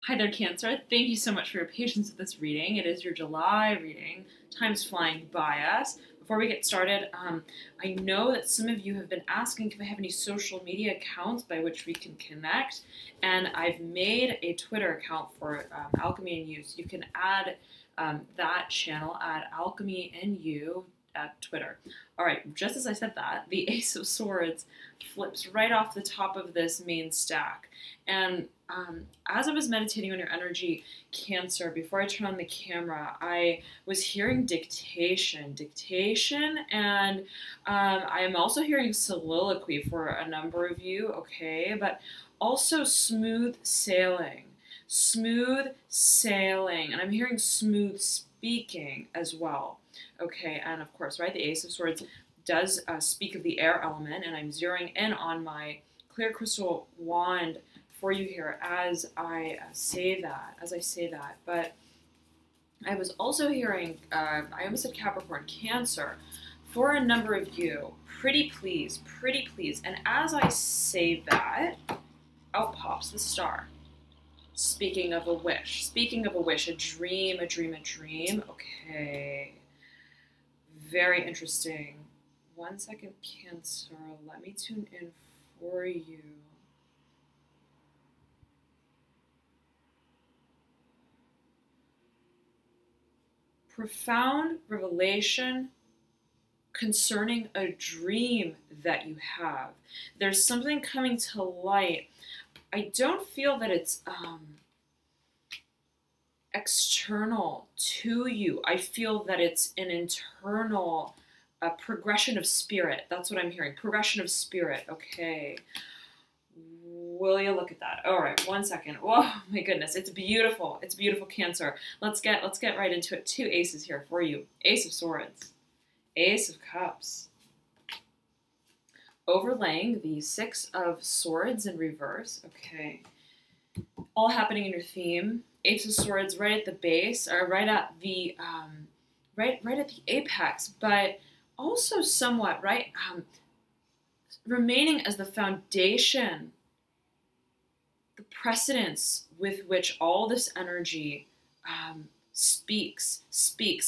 Hi there, Cancer. Thank you so much for your patience with this reading. It is your July reading. Time's flying by us. Before we get started, I know that some of you have been asking if I have any social media accounts by which we can connect, and I've made a Twitter account for Alchemy and You, so you can add that channel at Alchemy and You at Twitter. All right, just as I said that, the Ace of Swords flips right off the top of this main stack. And as I was meditating on your energy, Cancer, before I turn on the camera, I was hearing dictation, and I am also hearing soliloquy for a number of you, okay, but also smooth sailing, and I'm hearing smooth speaking as well. Okay, and of course, right, the Ace of Swords does speak of the air element, and I'm zeroing in on my clear crystal wand for you here as I say that. But I was also hearing, I almost said Capricorn, Cancer, for a number of you, pretty please. And as I say that, out pops the star. Speaking of a wish, a dream. Okay. Very interesting. 1 second, Cancer. Let me tune in for you. Profound revelation concerning a dream that you have. There's something coming to light. I don't feel that it's external to you. I feel that it's an internal progression of spirit. That's what I'm hearing. Progression of spirit. Okay. Will you look at that? All right, 1 second. Oh my goodness, it's beautiful. It's beautiful, Cancer. Let's get right into it. 2 aces here for you. Ace of Swords, Ace of Cups. Overlaying the 6 of Swords in reverse. Okay. All happening in your theme. Ace of Swords right at the base, or right at the right at the apex, but also somewhat right remaining as the foundation, the precedence with which all this energy speaks.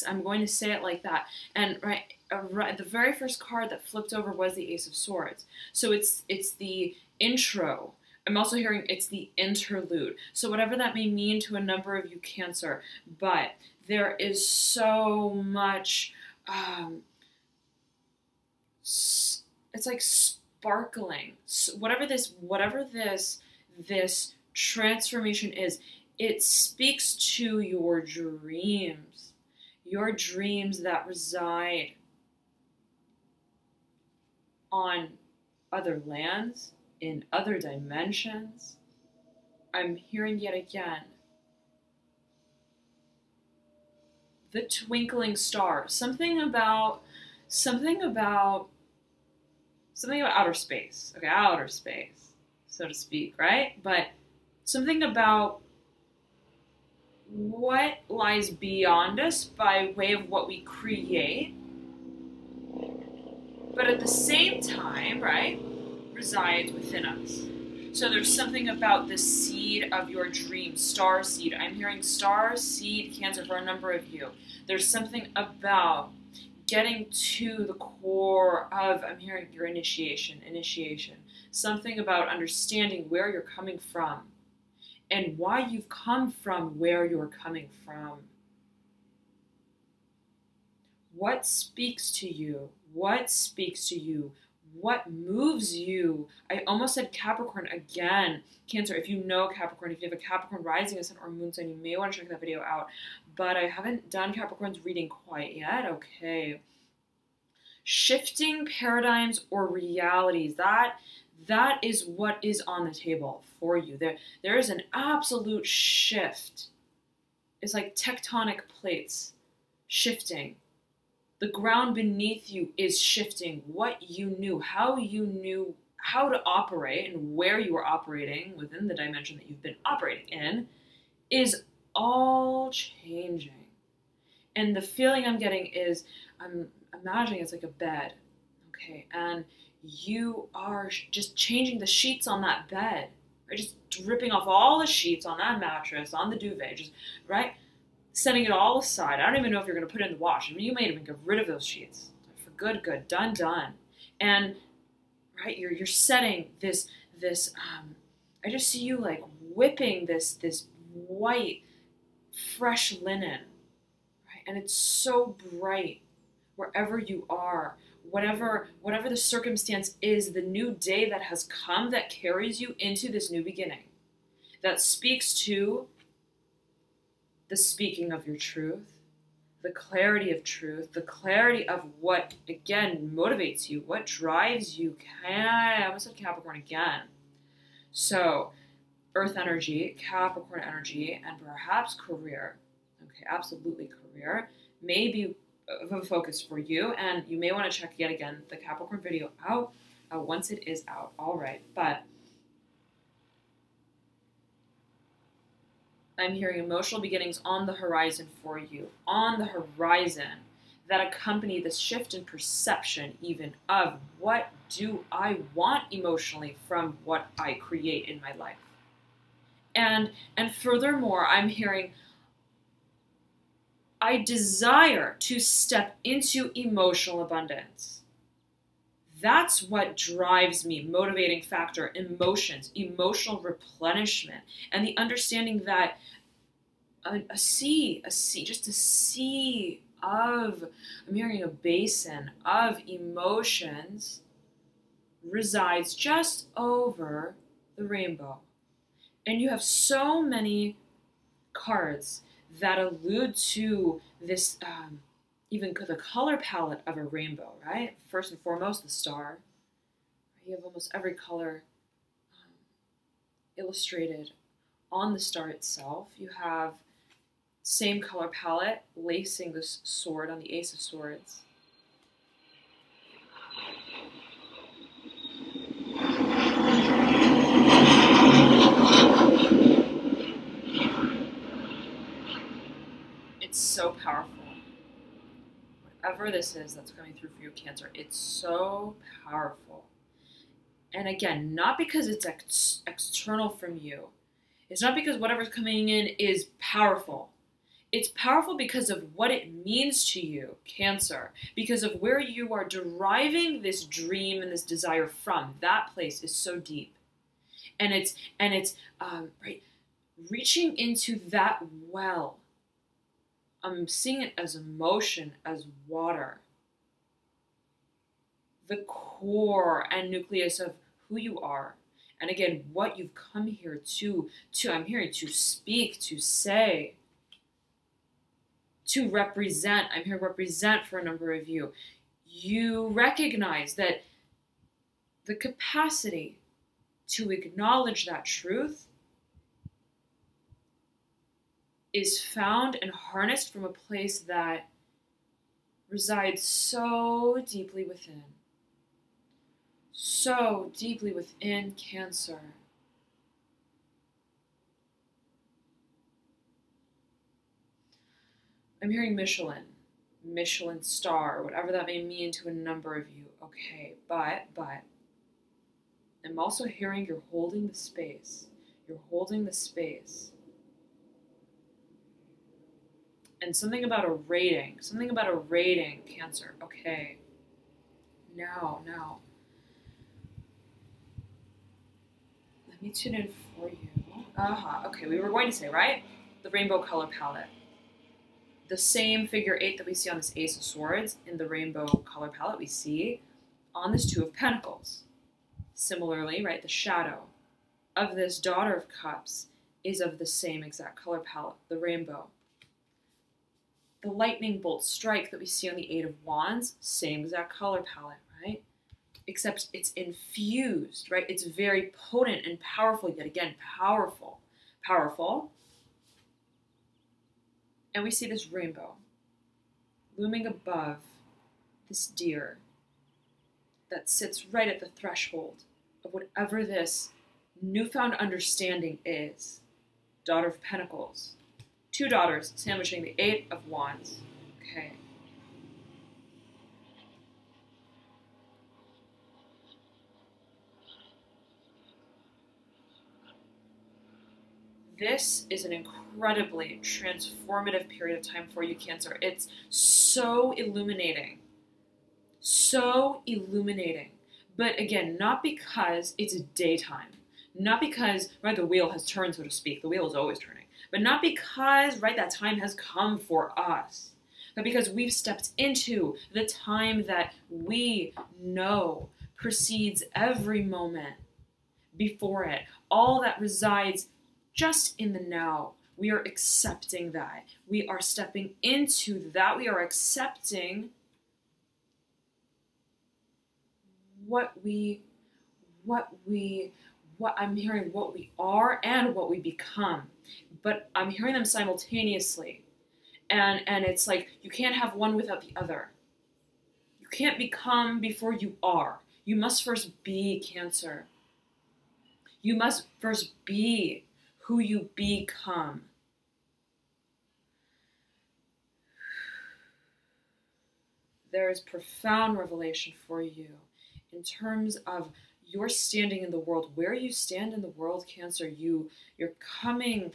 I'm going to say it like that. And the very first card that flipped over was the Ace of Swords. So it's the intro. I'm also hearing it's the interlude. So whatever that may mean to a number of you, Cancer, but there is so much, it's like sparkling. Whatever this transformation is, it speaks to your dreams that reside on other lands, in other dimensions. I'm hearing yet again the twinkling star. Something about outer space. Okay, outer space, so to speak, right? But something about what lies beyond us by way of what we create, but at the same time, right, resides within us. So there's something about the seed of your dream, star seed. I'm hearing star seed, Cancer, for a number of you. There's something about getting to the core of, I'm hearing your initiation. Something about understanding where you're coming from and why you've come from where you're coming from. What speaks to you? What moves you? I almost said Capricorn again. Cancer, if you know Capricorn, if you have a Capricorn rising, ascendant, or moon sign, you may want to check that video out. But I haven't done Capricorn's reading quite yet. Okay. Shifting paradigms or realities. That is what is on the table for you. There is an absolute shift. It's like tectonic plates shifting. The ground beneath you is shifting. What you knew, how you knew how to operate and where you were operating within the dimension that you've been operating in is all changing. And the feeling I'm getting is, I'm imagining it's like a bed, okay? And you are just changing the sheets on that bed. right? Just dripping off all the sheets on that mattress, on the duvet, just, right? Setting it all aside. I don't even know if you're going to put it in the wash. I mean, you may even get rid of those sheets. For good, good, done, done. And, right, you're setting this, I just see you like whipping this white, fresh linen, right? And it's so bright wherever you are, whatever the circumstance is, the new day that has come that carries you into this new beginning, that speaks to the speaking of your truth, the clarity of truth, the clarity of what, again, motivates you, what drives you. I almost said Capricorn again. So, Earth energy, Capricorn energy, and perhaps career. Okay, absolutely career. Maybe of a focus for you, and you may want to check yet again the Capricorn video out once it is out. All right, but I'm hearing emotional beginnings on the horizon for you, on the horizon, that accompany the shift in perception even of what do I want emotionally from what I create in my life. And furthermore, I'm hearing I desire to step into emotional abundance. That's what drives me, motivating factor, emotions, emotional replenishment, and the understanding that just a sea of, I'm hearing a basin of emotions resides just over the rainbow. And you have so many cards that allude to this, even the color palette of a rainbow, right? First and foremost, the star. You have almost every color illustrated on the star itself. You have same color palette lacing this sword on the Ace of Swords. It's so powerful. Whatever this is that's coming through for you, Cancer, it's so powerful. And again, not because it's external from you. It's not because whatever's coming in is powerful. It's powerful because of what it means to you, Cancer, because of where you are deriving this dream and this desire from. That place is so deep. And it's right, reaching into that well. I'm seeing it as emotion, as water. The core and nucleus of who you are. And again, what you've come here to I'm hearing to speak, to say, to represent. I'm here to represent for a number of you. You recognize that the capacity to acknowledge that truth is found and harnessed from a place that resides so deeply within. So deeply within, Cancer. I'm hearing Michelin star, whatever that may mean to a number of you. Okay, but I'm also hearing you're holding the space. You're holding the space. And something about a rating, Cancer. Okay. Now. Let me tune in for you. Okay, we were going to say, right? The rainbow color palette. The same figure 8 that we see on this Ace of Swords in the rainbow color palette we see on this Two of Pentacles. Similarly, right, the shadow of this Daughter of Cups is of the same exact color palette, the rainbow. The lightning bolt strike that we see on the Eight of Wands, same exact color palette, right? Except it's infused, right? It's very potent and powerful, yet again, powerful. And we see this rainbow looming above this deer that sits right at the threshold of whatever this newfound understanding is. Daughter of Pentacles. Two daughters sandwiching the Eight of Wands. Okay. This is an incredibly transformative period of time for you, Cancer. It's so illuminating. So illuminating. But again, not because it's daytime. Not because, right, the wheel has turned, so to speak. The wheel is always turning. But not because, right, that time has come for us. But because we've stepped into the time that we know precedes every moment before it. All that resides just in the now. We are accepting that. We are stepping into that. We are accepting what I'm hearing what we are and what we become. But I'm hearing them simultaneously. And it's like you can't have one without the other. You can't become before you are. You must first be, Cancer. You must first be who you become. There is profound revelation for you in terms of your standing in the world. Where you stand in the world, Cancer, you're coming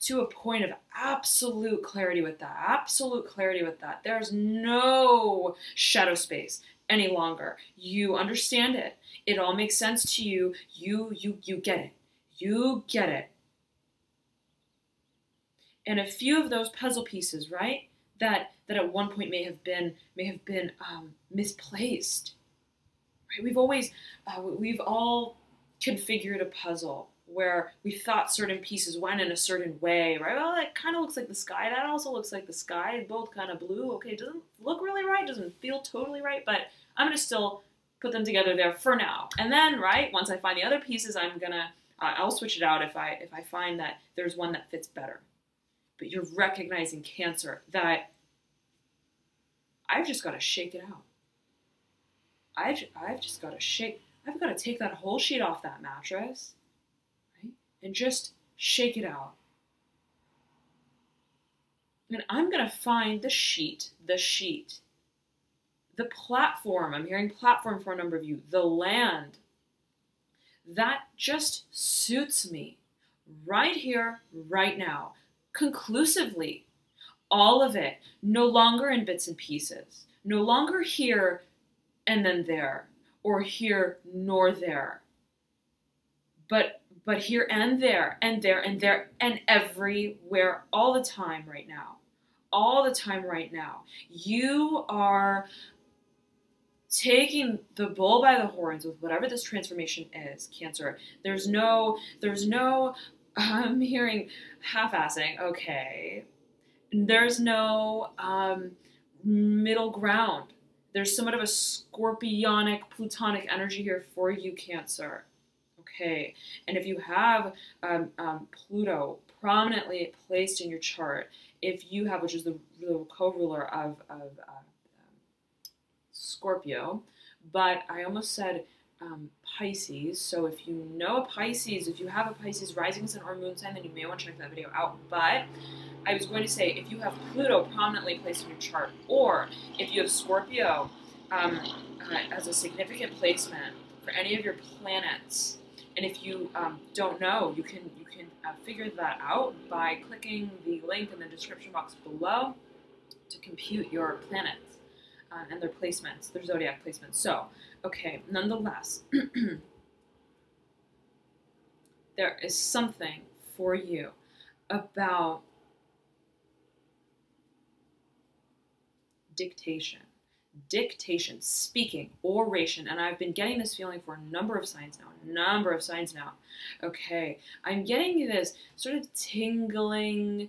to a point of absolute clarity with that. Absolute clarity with that. There's no shadow space any longer. You understand it. It all makes sense to you. You get it. You get it. And a few of those puzzle pieces, right, that at one point may have been misplaced. Right? We've all configured a puzzle where we thought certain pieces went in a certain way, right? Well, that kind of looks like the sky. That also looks like the sky. Both kind of blue. Okay, it doesn't look really right. Doesn't feel totally right. But I'm going to still put them together there for now. And then, right, once I find the other pieces, I'll switch it out if I find that there's one that fits better. But you're recognizing, Cancer, that I've just got to shake it out. I've just got to shake. I've got to take that whole sheet off that mattress, right, and just shake it out. And I'm going to find the sheet, the platform. I'm hearing platform for a number of you. The land that just suits me right here, right now, conclusively. All of it, no longer in bits and pieces, no longer here and then there, or here nor there, but here and there, and there, and there, and everywhere, all the time right now. All the time right now. You are taking the bull by the horns with whatever this transformation is, Cancer. There's no, I'm hearing half-assing, okay. There's no middle ground. There's somewhat of a scorpionic, plutonic energy here for you, Cancer. Okay, and if you have Pluto prominently placed in your chart, if you have, which is the co-ruler of Scorpio, but I almost said Pisces, so if you know a Pisces, if you have a Pisces rising sun or moon sign, then you may want to check that video out. But I was going to say, if you have Pluto prominently placed in your chart, or if you have Scorpio as a significant placement for any of your planets, and if you don't know, you can figure that out by clicking the link in the description box below to compute your planets and their placements, their zodiac placements. So, okay, nonetheless, there is something for you about dictation, speaking, oration, and I've been getting this feeling for a number of signs now, Okay, I'm getting this sort of tingling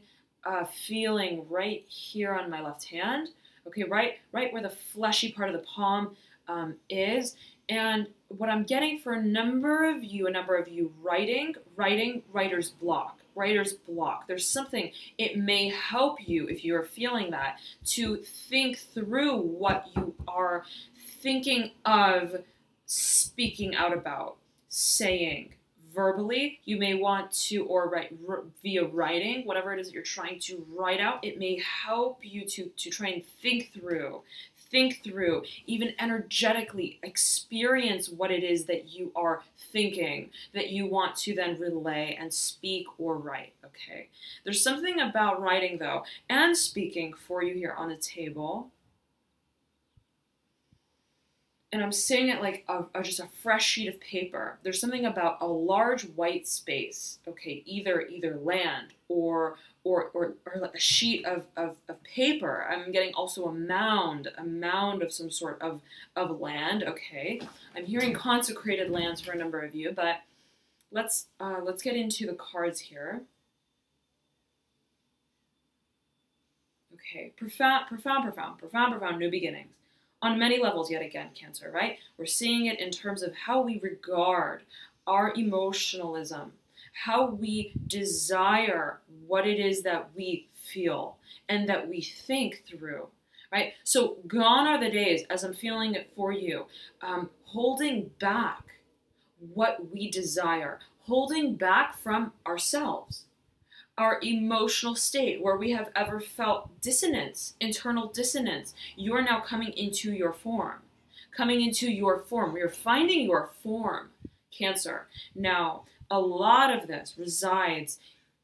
feeling right here on my left hand, okay, right where the fleshy part of the palm is, and what I'm getting for a number of you writing, writer's block. There's something, it may help you, if you're feeling that, to think through what you are thinking of speaking out about, saying verbally. You may want to, or write via writing, whatever it is that you're trying to write out. It may help you to try and think think through, even energetically experience what it is that you are thinking, that you want to then relay and speak or write, okay? There's something about writing, though, and speaking for you here on the table. And I'm seeing it like just a fresh sheet of paper. There's something about a large white space, okay, either land or like a sheet of paper. I'm getting also a mound of some sort of land, okay. I'm hearing consecrated lands for a number of you, but let's get into the cards here. Okay, profound new beginnings. On many levels, yet again, Cancer, right? We're seeing it in terms of how we regard our emotionalism, how we desire what it is that we feel and that we think through, right? So gone are the days, as I'm feeling it for you, holding back what we desire, holding back from ourselves, our emotional state, where we have ever felt dissonance, internal dissonance. You are now coming into your form. We are finding your form, Cancer. Now, a lot of this resides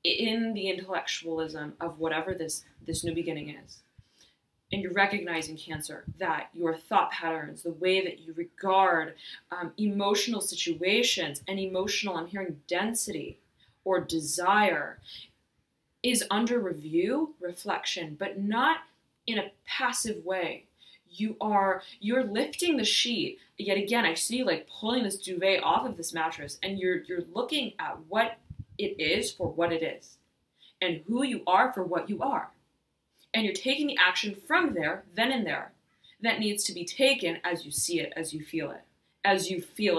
in the intellectualism of whatever this new beginning is. And you're recognizing, Cancer, that your thought patterns, the way that you regard emotional situations and emotional, I'm hearing density or desire, is under review, reflection, but not in a passive way. You're lifting the sheet. Yet again, I see you like pulling this duvet off of this mattress, and you're looking at what it is for what it is, and who you are for what you are. And you're taking the action from there, then and there, that needs to be taken as you see it, as you feel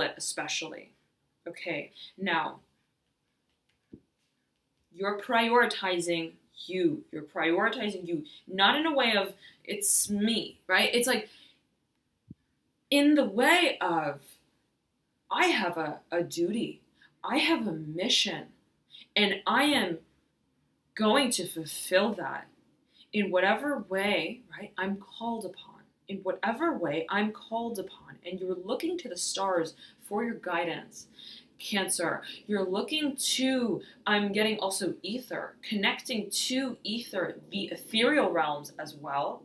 it especially. Okay, now, you're prioritizing you. You're prioritizing you, not in a way of, it's me, right? It's like, in the way of, I have a duty. I have a mission. And I am going to fulfill that in whatever way, right, I'm called upon. In whatever way I'm called upon. And you're looking to the stars for your guidance. Cancer, you're looking to, I'm getting also ether, connecting to ether, the ethereal realms as well.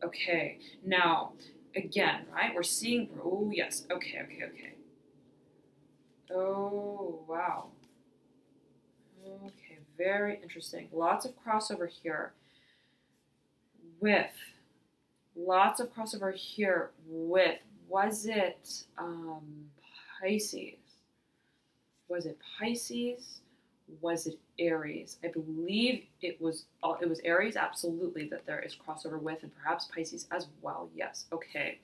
Okay, now, again, right, we're seeing, oh yes, okay. Oh, wow. Okay, very interesting. Lots of crossover here with, was it Pisces? Was it Pisces? Was it Aries? I believe it was Aries, absolutely, that there is crossover with, and perhaps Pisces as well. Yes, okay.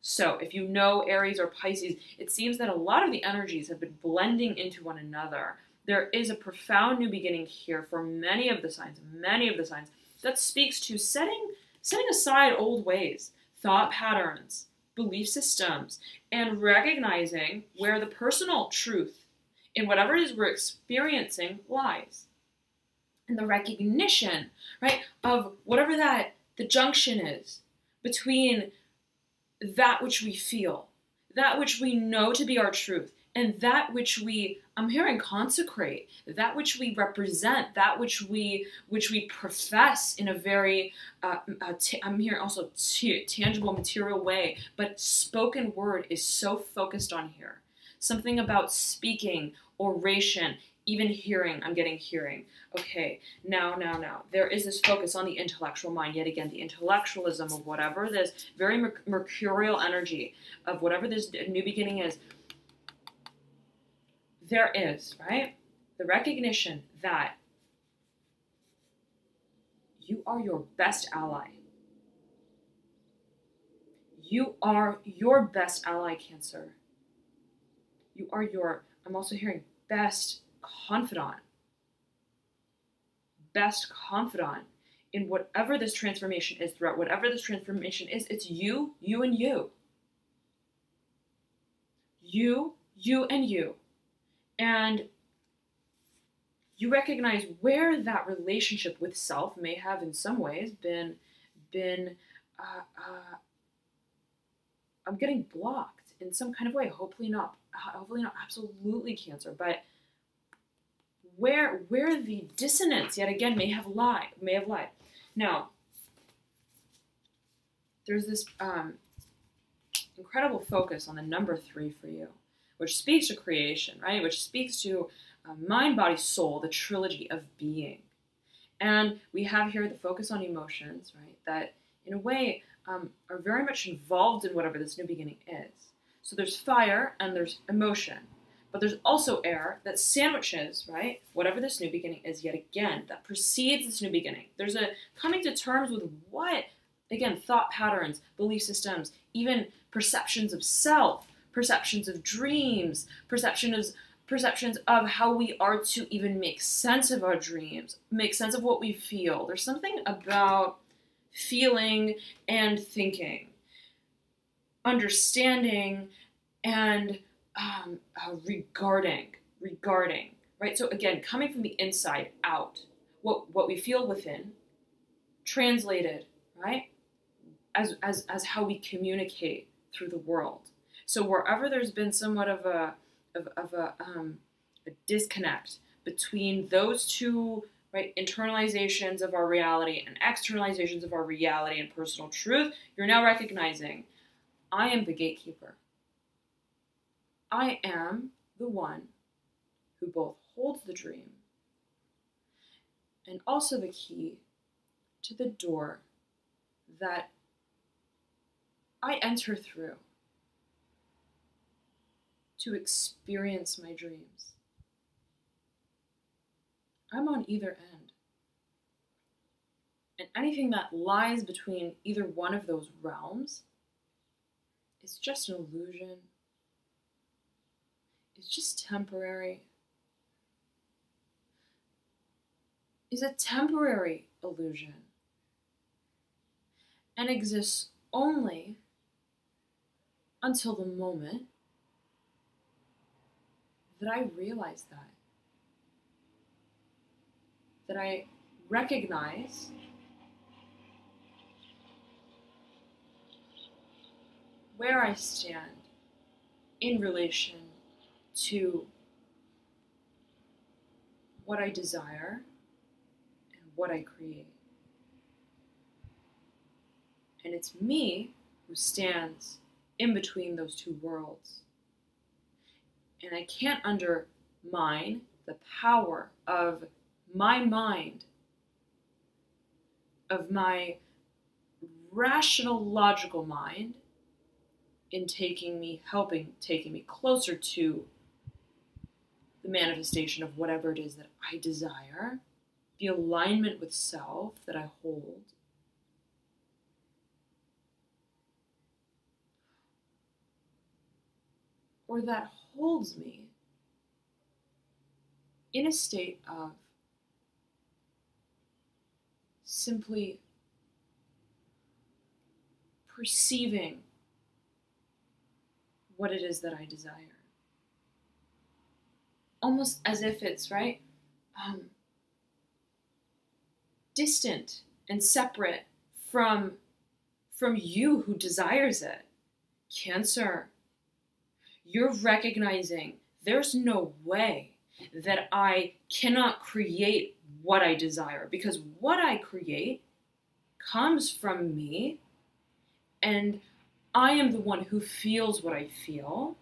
So if you know Aries or Pisces, it seems that a lot of the energies have been blending into one another. There is a profound new beginning here for many of the signs, that speaks to setting aside old ways, thought patterns, belief systems, and recognizing where the personal truth in whatever it is we're experiencing lies. And the recognition, right, of whatever the junction is between that which we feel, that which we know to be our truth, and that which we, I'm hearing consecrate, that which we represent, that which we profess in a very, I'm hearing also tangible, material way, but spoken word is so focused on here. Something about speaking, oration, even hearing, I'm getting hearing. Okay, now. There is this focus on the intellectual mind, yet again, the intellectualism of whatever this very mercurial energy of whatever this new beginning is. There is, right, the recognition that you are your best ally. You are your best ally, Cancer. You are your, I'm also hearing best confidant. Best confidant in whatever this transformation is, throughout whatever this transformation is, it's you, you and you. You and you. And you recognize where that relationship with self may have in some ways been I'm getting blocked in some kind of way. Hopefully not absolutely Cancer, but where the dissonance yet again may have lied. Now, there's this incredible focus on the number 3 for you, which speaks to creation, right? Which speaks to mind, body, soul, the trilogy of being. And we have here the focus on emotions, right? That in a way are very much involved in whatever this new beginning is. So there's fire and there's emotion, but there's also air that sandwiches, right? Whatever this new beginning is yet again, that precedes this new beginning. There's a coming to terms with what, again, thought patterns, belief systems, even perceptions of self, perceptions of dreams, perceptions of how we are to even make sense of our dreams, make sense of what we feel. There's something about feeling and thinking, understanding and regarding, right? So again, coming from the inside out, what we feel within, translated, right? As how we communicate through the world. So wherever there's been somewhat of a disconnect between those two, right, internalizations of our reality and externalizations of our reality and personal truth, you're now recognizing, I am the gatekeeper. I am the one who both holds the dream and also the key to the door that I enter through to experience my dreams. I'm on either end. And anything that lies between either one of those realms is just an illusion. It's just temporary. It's a temporary illusion and exists only until the moment that I realize that I recognize where I stand in relation to what I desire and what I create. And it's me who stands in between those two worlds. And I can't undermine the power of my mind, of my rational, logical mind, in taking me closer to the manifestation of whatever it is that I desire, the alignment with self that I hold. Or that holds me in a state of simply perceiving what it is that I desire. Almost as if it's, right, distant and separate from you who desires it. Cancer, you're recognizing there's no way that I cannot create what I desire, because what I create comes from me, and I am the one who feels what I feel,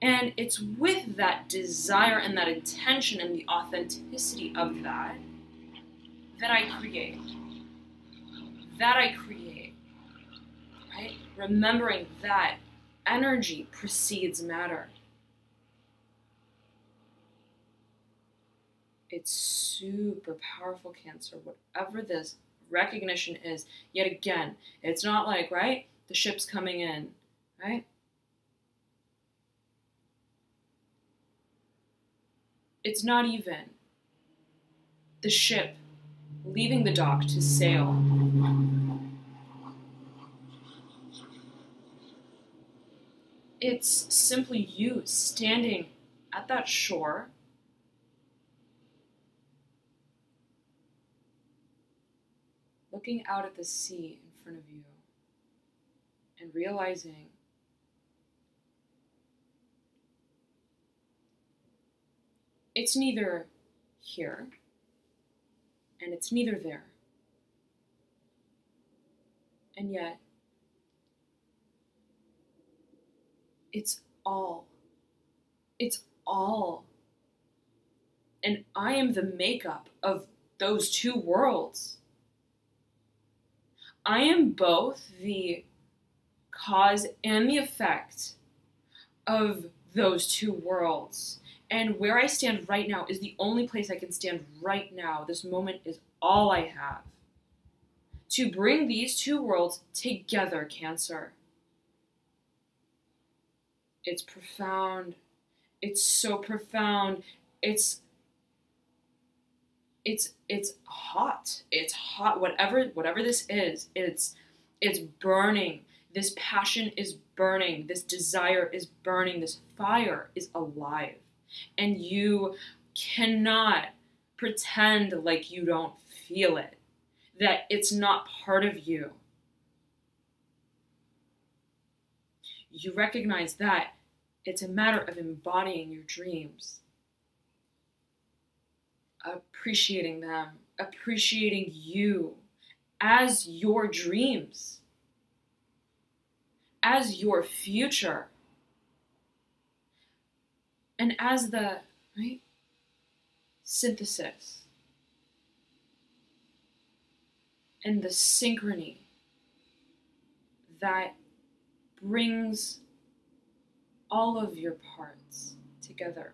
and it's with that desire and that intention and the authenticity of that I create. Right? Remembering that energy precedes matter. It's super powerful, Cancer, whatever this recognition is. Yet again, it's not like, right, the ship's coming in, right? It's not even the ship leaving the dock to sail. It's simply you standing at that shore, looking out at the sea in front of you and realizing It's neither here and it's neither there. And yet, it's all. It's all. And I am the makeup of those two worlds. I am both the cause and the effect of those two worlds. And where I stand right now is the only place I can stand right now. This moment is all I have. To bring these two worlds together, Cancer. It's profound. It's so profound. It's hot. It's hot. Whatever this is, it's burning. This passion is burning. This desire is burning. This fire is alive. And you cannot pretend like you don't feel it, that it's not part of you. You recognize that it's a matter of embodying your dreams, appreciating them, appreciating you as your dreams, as your future, and as the synthesis and the synchrony that brings all of your parts together.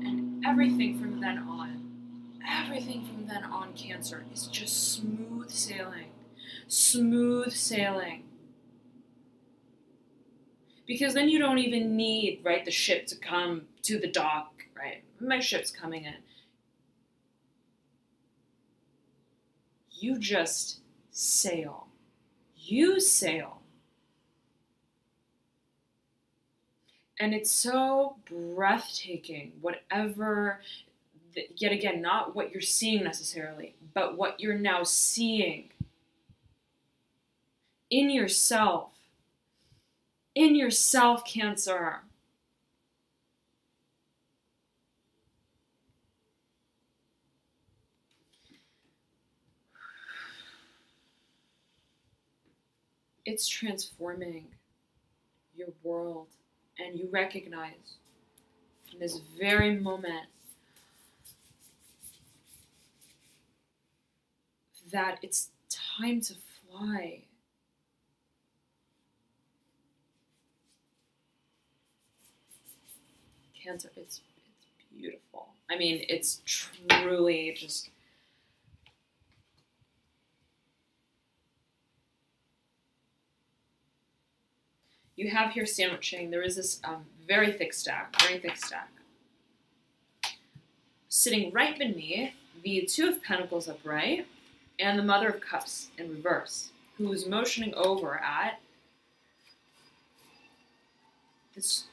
And everything from then on, Cancer, is just smooth sailing. Smooth sailing. Because then you don't even need, the ship to come to the dock, right? My ship's coming in. You just sail. You sail. And it's so breathtaking, yet again, not what you're seeing necessarily, but what you're now seeing in yourself. In yourself, Cancer. It's transforming your world, and you recognize in this very moment that it's time to fly. Cancer, it's beautiful. I mean, it's truly just... You have here sandwiching. There is this very thick stack. Sitting right beneath the Two of Pentacles upright and the Mother of Cups in reverse, who's motioning over at this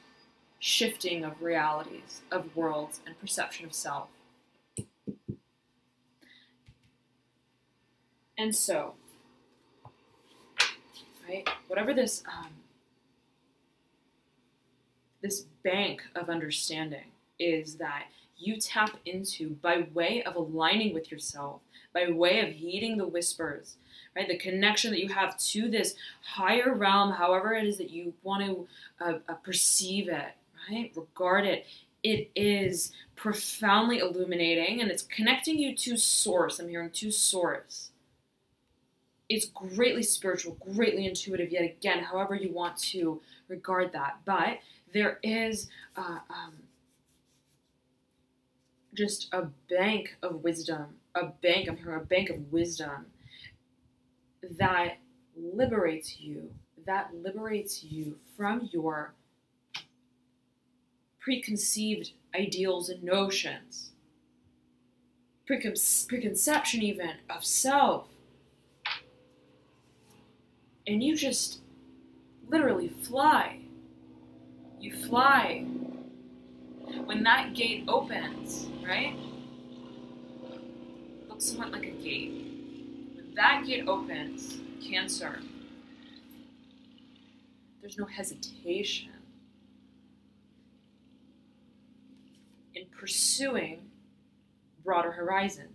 shifting of realities, of worlds, and perception of self. And so, whatever this this bank of understanding is that you tap into by way of aligning with yourself, by way of heeding the whispers, the connection that you have to this higher realm, however it is that you want to perceive it, regard it. It is profoundly illuminating, and it's connecting you to Source. I'm hearing to Source. It's greatly spiritual, greatly intuitive, yet again, however you want to regard that. But there is just a bank of wisdom, I'm hearing a bank of wisdom that liberates you from your preconceived ideals and notions, preconception even of self. And you just literally fly. You fly. When that gate opens, looks somewhat like a gate. When that gate opens, Cancer, There's no hesitation in pursuing broader horizons.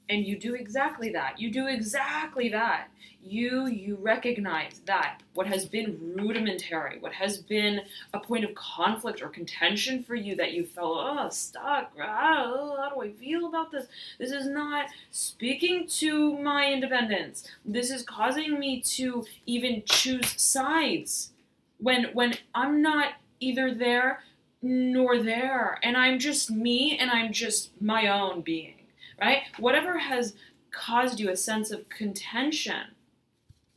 And you do exactly that. You do exactly that. You recognize that what has been rudimentary, what has been a point of conflict or contention for you that you felt, oh, stuck, how do I feel about this? This is not speaking to my independence. This is causing me to even choose sides when I'm not either there nor there, and I'm just me and I'm just my own being. Right? Whatever has caused you a sense of contention,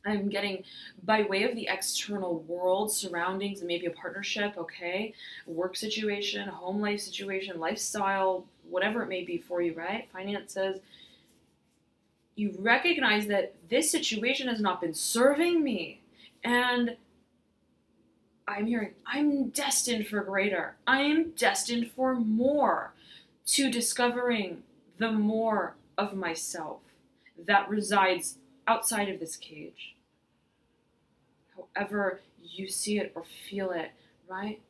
I'm getting by way of the external world, surroundings, and maybe a partnership, okay? A work situation, a home life situation, lifestyle, whatever it may be for you, right? Finances. You recognize that this situation has not been serving me. And I'm hearing, I'm destined for greater. I am destined for more, to discovering the more of myself that resides outside of this cage. However you see it or feel it, right?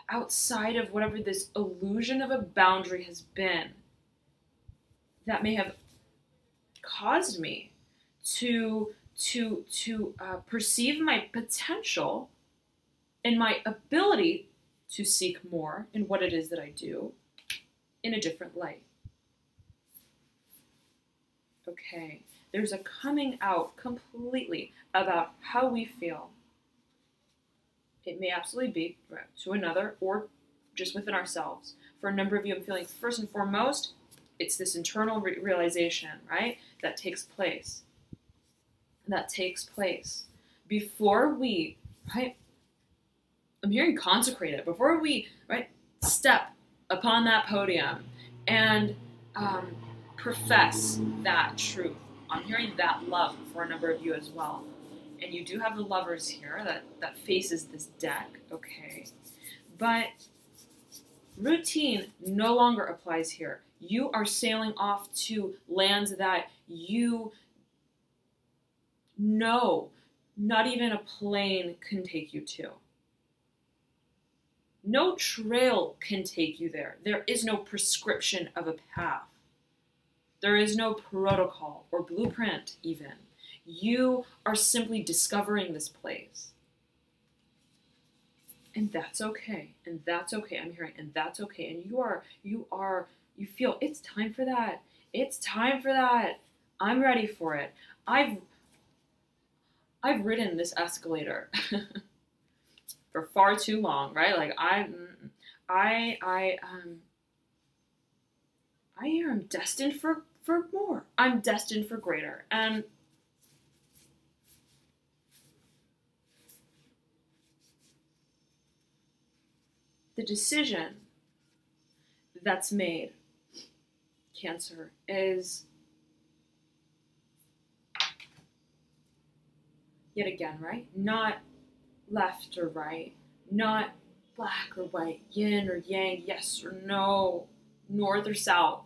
Outside of whatever this illusion of a boundary has been that may have caused me to perceive my potential and my ability to seek more in what it is that I do in a different light. Okay, there's a coming out completely about how we feel. It may absolutely be to another or just within ourselves. For a number of you, I'm feeling first and foremost, it's this internal realization, right? That takes place. That takes place before we, right? I'm hearing consecrate it. Before we, right, step upon that podium and profess that truth. I'm hearing that love for a number of you as well. And you do have the lovers here that faces this deck, okay? But routine no longer applies here. You are sailing off to lands that you know not even a plane can take you to. No trail can take you there. There is no prescription of a path. There is no protocol or blueprint even. You are simply discovering this place. And that's okay. And that's okay. I'm hearing, and that's okay. And you feel it's time for that. It's time for that. I'm ready for it. I've ridden this escalator for far too long, right? Like I am destined for more. I'm destined for greater. And the decision that's made, Cancer, is yet again, right? Not left or right, not black or white, yin or yang, yes or no, north or south.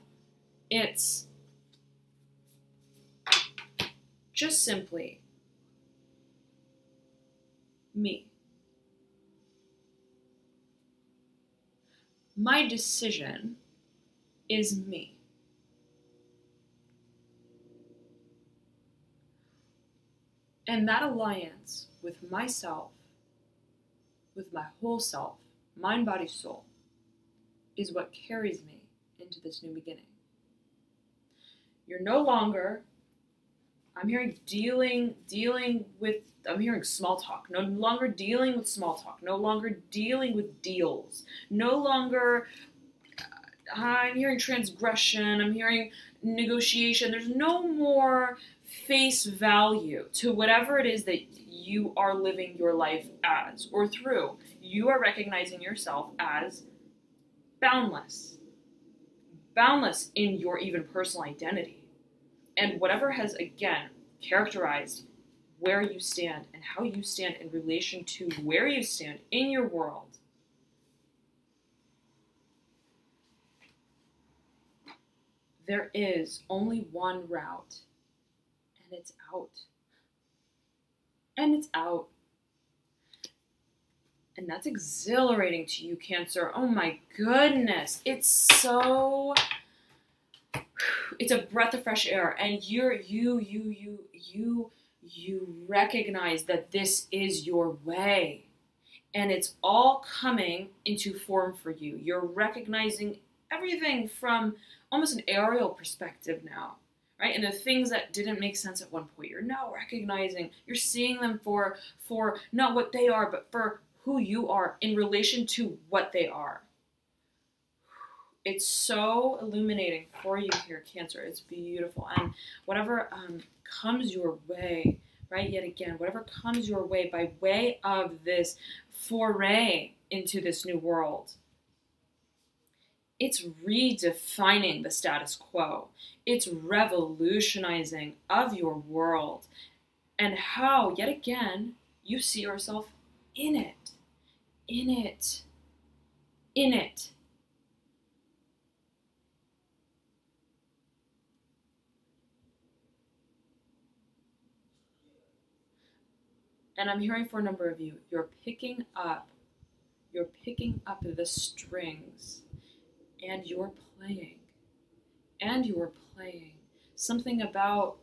It's just simply me. My decision is me. And that alliance with myself, with my whole self, mind, body, soul, is what carries me into this new beginning. You're no longer, I'm hearing dealing with, I'm hearing small talk, no longer dealing with small talk, no longer dealing with deals, no longer, I'm hearing transgression, I'm hearing negotiation. There's no more face value to whatever it is that you are living your life as or through. You are recognizing yourself as boundless. Boundless in your even personal identity. And whatever has, again, characterized where you stand and how you stand in relation to where you stand in your world, there is only one route, and it's out. And it's out. And that's exhilarating to you, Cancer. Oh my goodness. It's a breath of fresh air. And you recognize that this is your way. And it's all coming into form for you. You're recognizing everything from almost an aerial perspective now, right? And the things that didn't make sense at one point, you're now recognizing, you're seeing them for not what they are, but for who you are in relation to what they are. It's so illuminating for you here, Cancer. It's beautiful. And whatever comes your way, right, yet again, whatever comes your way by way of this foray into this new world, it's redefining the status quo. It's revolutionizing of your world and how, yet again, you see yourself in it, in it, in it. And I'm hearing for a number of you, you're picking up the strings, and you're playing something about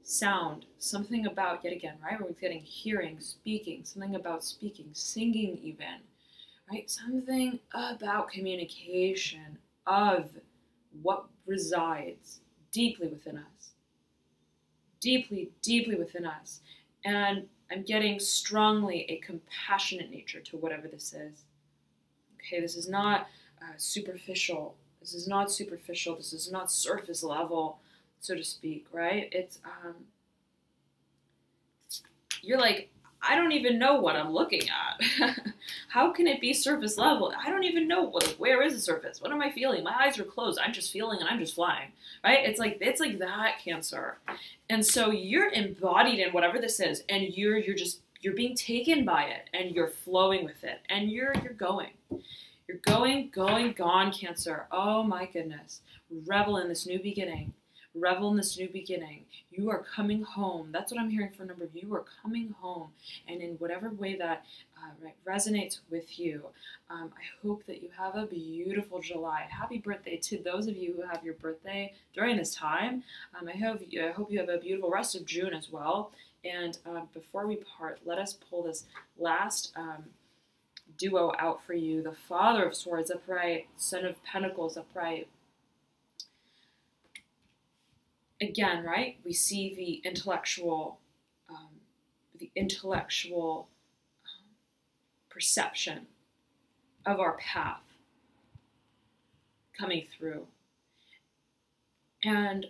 sound, something about, yet again, right, we're getting hearing, speaking, something about speaking, singing even, right, something about communication of what resides deeply within us, deeply within us. And I'm getting strongly a compassionate nature to whatever this is. Okay, this is not superficial. This is not superficial. This is not surface level, so to speak, right? It's, you're like, I don't even know what I'm looking at. How can it be surface level? I don't even know, where is the surface? What am I feeling? My eyes are closed. I'm just feeling and I'm just flying, right? It's like that, Cancer. And so you're embodied in whatever this is, and you're being taken by it, and you're flowing with it, and you're going. You're going, gone, Cancer. Oh my goodness. Revel in this new beginning. Revel in this new beginning. You are coming home. That's what I'm hearing for a number of you. You are coming home. And in whatever way that resonates with you, I hope that you have a beautiful July. Happy birthday to those of you who have your birthday during this time. I hope you have a beautiful rest of June as well. And before we part, let us pull this last duo out for you. The Father of Swords upright, Son of Pentacles upright. Again, right? We see the intellectual perception of our path coming through, and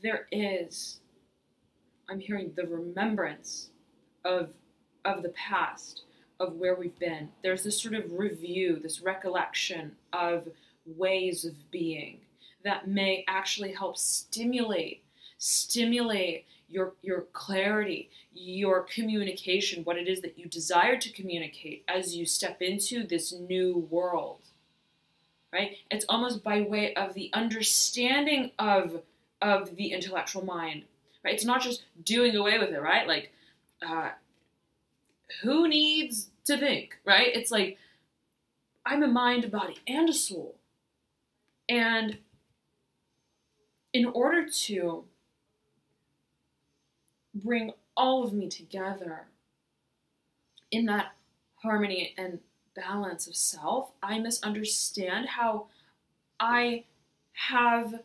there is, I'm hearing the remembrance of the past, of where we've been. There's this sort of review, this recollection of ways of being that may actually help stimulate your clarity, your communication, what it is that you desire to communicate as you step into this new world, right? It's almost by way of the understanding of the intellectual mind, right? It's not just doing away with it, right? Like, who needs to think, right? It's like, I'm a mind, a body, and a soul. And in order to bring all of me together in that harmony and balance of self, I misunderstand how I have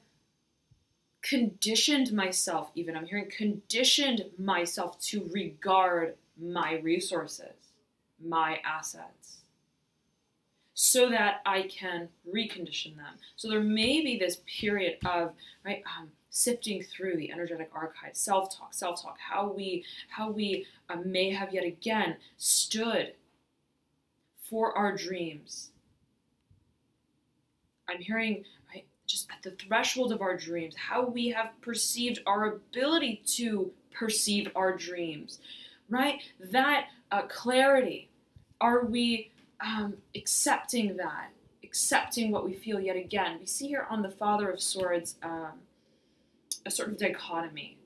conditioned myself, even I'm hearing conditioned myself to regard my resources, my assets, so that I can recondition them. So there may be this period of, right, sifting through the energetic archive, self-talk, how we may have yet again stood for our dreams. I'm hearing, right, just at the threshold of our dreams, how we have perceived our ability to perceive our dreams, right? That clarity, are we accepting that, accepting what we feel yet again? We see here on the Father of Swords a sort of dichotomy,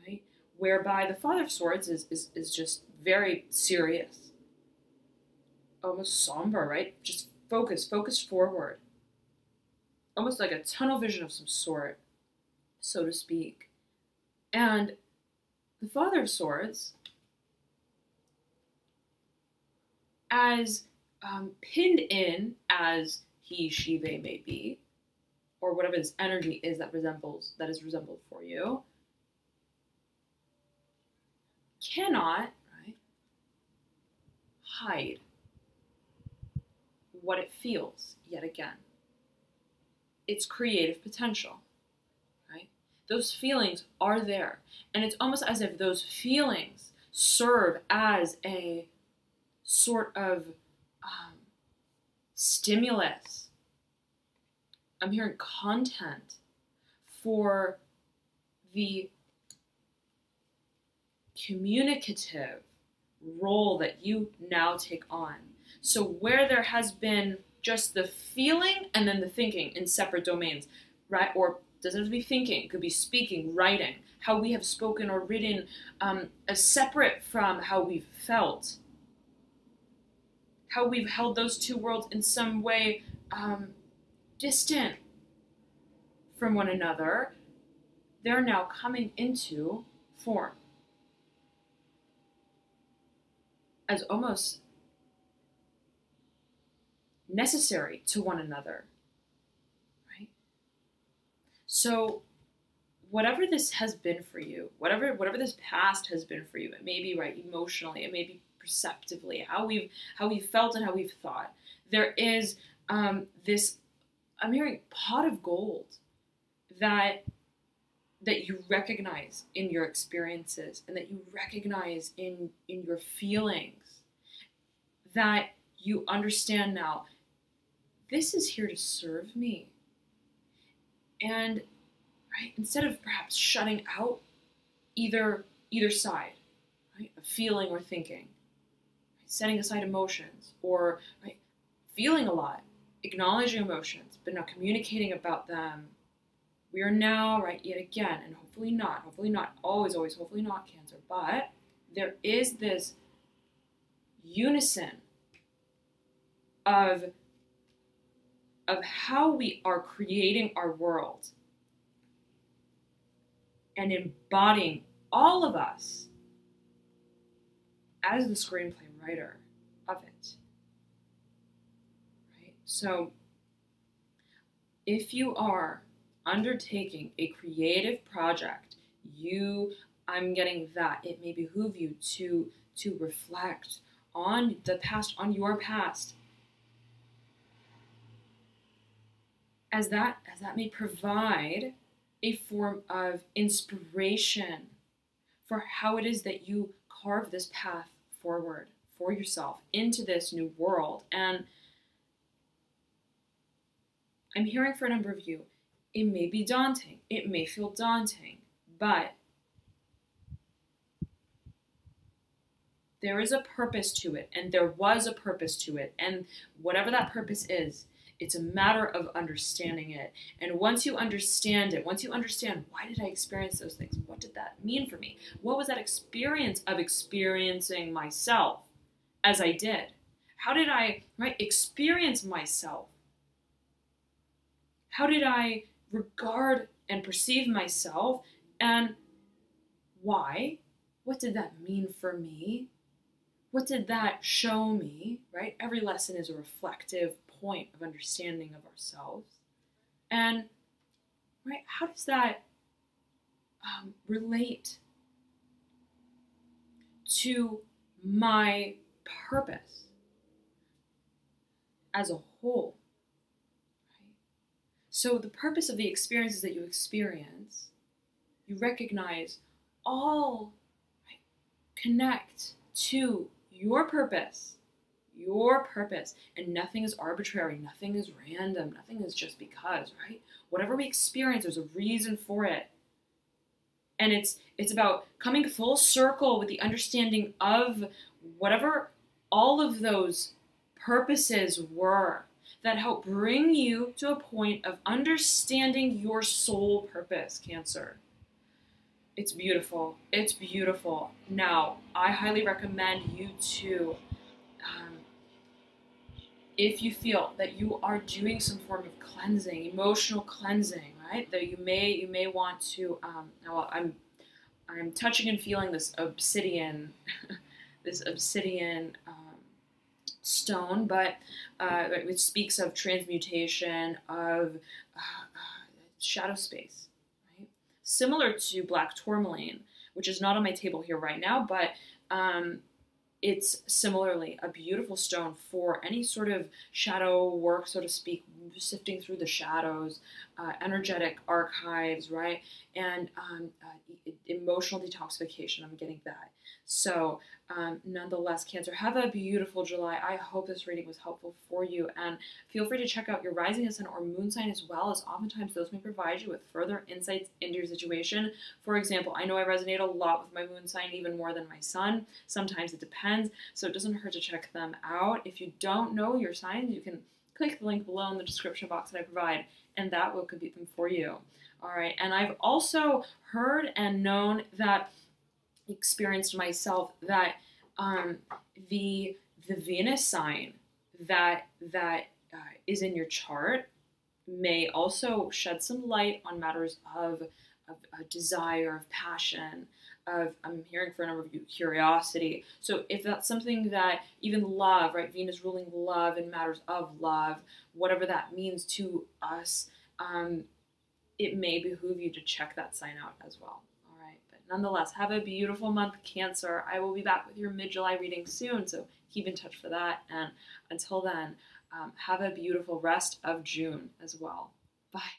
right? Whereby the Father of Swords is just very serious, almost somber, right? Just focus forward, almost like a tunnel vision of some sort, so to speak. And the Father of Swords, as pinned in as he, she, they may be, or whatever this energy is that is resembled for you, cannot, right, hide what it feels yet again. Its creative potential, right? Those feelings are there. And it's almost as if those feelings serve as a sort of stimulus. I'm hearing content for the communicative role that you now take on. So where there has been just the feeling and then the thinking in separate domains, right? Or doesn't have to be thinking, it could be speaking, writing, how we have spoken or written as separate from how we've felt, how we've held those two worlds in some way distant from one another. They're now coming into form as almost necessary to one another, right? So whatever this has been for you, whatever this past has been for you, it may be, right, emotionally, it may be perceptively, how we've felt and how we've thought, there is this, I'm hearing, pot of gold that you recognize in your experiences and that you recognize in your feelings, that you understand now, this is here to serve me. And right, instead of perhaps shutting out either side, right, of feeling or thinking, right, setting aside emotions, or right, feeling a lot, acknowledging emotions, but not communicating about them, we are now, right, yet again, and hopefully not, always, hopefully not Cancer, but there is this unison of how we are creating our world and embodying all of us as the screenplay writer of it. Right? So if you are undertaking a creative project, I'm getting that it may behoove you to reflect on the past, on your past, as that may provide a form of inspiration for how it is that you carve this path forward for yourself into this new world. And I'm hearing for a number of you, it may be daunting, it may feel daunting, but there is a purpose to it, and there was a purpose to it, and whatever that purpose is, it's a matter of understanding it. And once you understand it, once you understand, why did I experience those things? What did that mean for me? What was that experience of experiencing myself as I did? How did I, right, experience myself? How did I regard and perceive myself? And why? What did that mean for me? What did that show me, right? Every lesson is a reflective point of understanding of ourselves. And, right, how does that relate to my purpose as a whole? Right? So the purpose of the experiences that you experience, you recognize all, right, connect to your purpose, and nothing is arbitrary, nothing is random, nothing is just because, right? Whatever we experience, there's a reason for it. And it's about coming full circle with the understanding of whatever all of those purposes were that help bring you to a point of understanding your soul purpose, Cancer. It's beautiful. It's beautiful. Now, I highly recommend you to, um, if you feel that you are doing some form of cleansing, emotional cleansing, right? That you may want to. Well, I'm touching and feeling this obsidian, this obsidian stone, but which speaks of transmutation of shadow space, right? Similar to black tourmaline, which is not on my table here right now, but um, it's similarly a beautiful stone for any sort of shadow work, so to speak, sifting through the shadows, energetic archives, right? And emotional detoxification. I'm getting that. So, nonetheless, Cancer, have a beautiful July. I hope this reading was helpful for you. And feel free to check out your rising ascendant or moon sign as well, as oftentimes those may provide you with further insights into your situation. For example, I know I resonate a lot with my moon sign, even more than my sun. Sometimes it depends, so it doesn't hurt to check them out. If you don't know your signs, you can click the link below in the description box that I provide, and that will complete them for you. All right, and I've also heard and known that, experienced myself, that the Venus sign that is in your chart may also shed some light on matters of desire, of passion, of, I'm hearing for a number of you, curiosity. So if that's something that, even love, right? Venus ruling love and matters of love, whatever that means to us, it may behoove you to check that sign out as well. All right, but nonetheless, have a beautiful month, Cancer. I will be back with your mid-July reading soon, so keep in touch for that. And until then, have a beautiful rest of June as well. Bye.